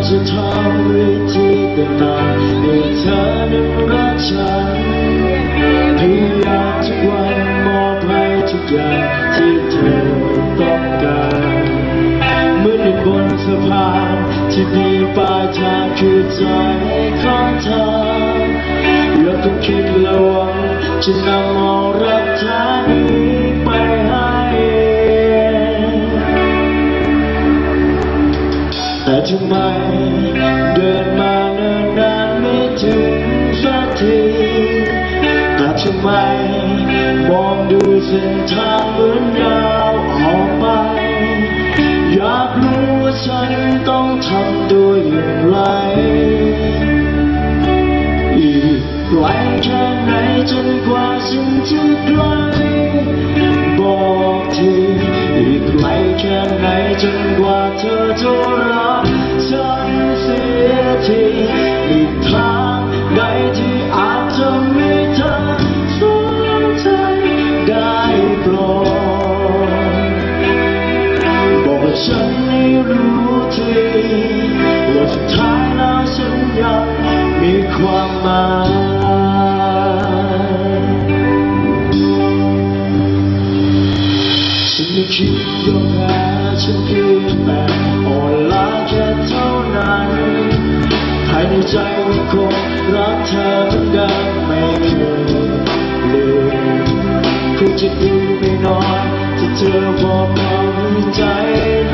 จะทำวิธีต่างๆให้เธอนั้นรักฉันพยายามทุกวันมอบให้ทุกอย่างที่เธอต้องการเหมือนอยู่บนสะพานที่มีปลายทางคือใจของเธอแล้วก็คิดและหวังจะนำเอารักเธอนี้ไปให้แต่ทำไมเดินมาเนิ่นนานไม่ถึงสักทีแต่ทำไมมองดูเส้นทางเหมือนยาวออกไปอยากรู้ว่าฉันต้องทำตัวอย่างไรอีกไกลแค่ไหนจนกว่าฉันจะไกลบอกทีอีกไกลแค่ไหนจนกว่าเธอจะรักฉันเสียทีอีกทางใดที่อาจทำให้เธอสนใจได้โปรดบอกว่าฉันให้รู้ทีว่าสุดท้ายแล้วฉันยังมีความหมายฉันไม่คิดยอมแพ้ฉันเพียงแต่อ่อนล้าแค่เท่านั้นภายในใจยังคงรักเธอเหมือนเดิมไม่เคยลืมคงจะดีไม่น้อยที่เธอบอกความในใจ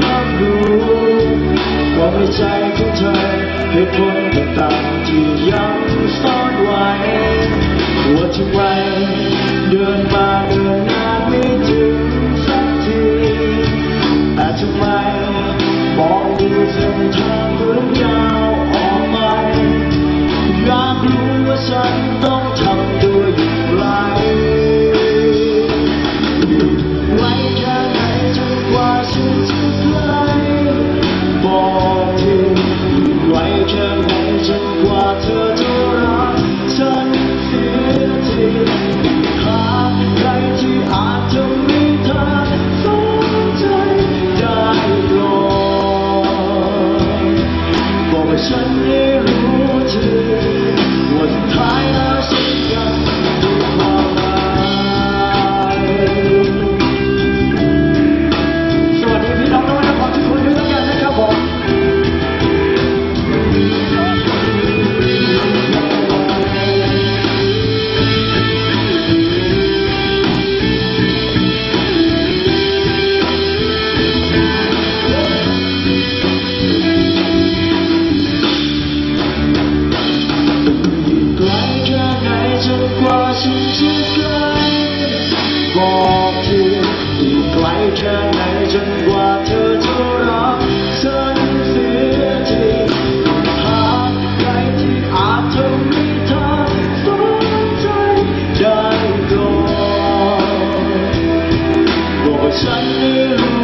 รับรู้ความในใจของเธอเหตุผลต่างๆที่ยังซ่อนไว้ว่าทำไมเดินมาเดินนานไม่ถึงสักทีแต่ทำไมมองดูเส้นทางเหมือนยาวออกไปอยากรู้ว่าฉันต้องทำตัวอย่างไรไกลแค่ไหนจนกว่าฉันจะไกลบอกทีไกลแค่ไหนจนกว่าเธอจะรักฉันเสียทีหาใครที่อาจทำให้เธอสนใจได้โปรดบอกว่าฉันให้รู้ทีว่าสุดท้ายแล้วฉันยังมีความหมายสวัสดีพี่น้องนครทุกคนด้วยกันนะครับผมจนกว่าฉันจะไกลบอกทีอีกไกลแค่ไหนจนกว่าเธอจะรักฉันเสียทีหาใครที่อาจทำให้เธอสนใจได้โปรดบอกฉันให้รู้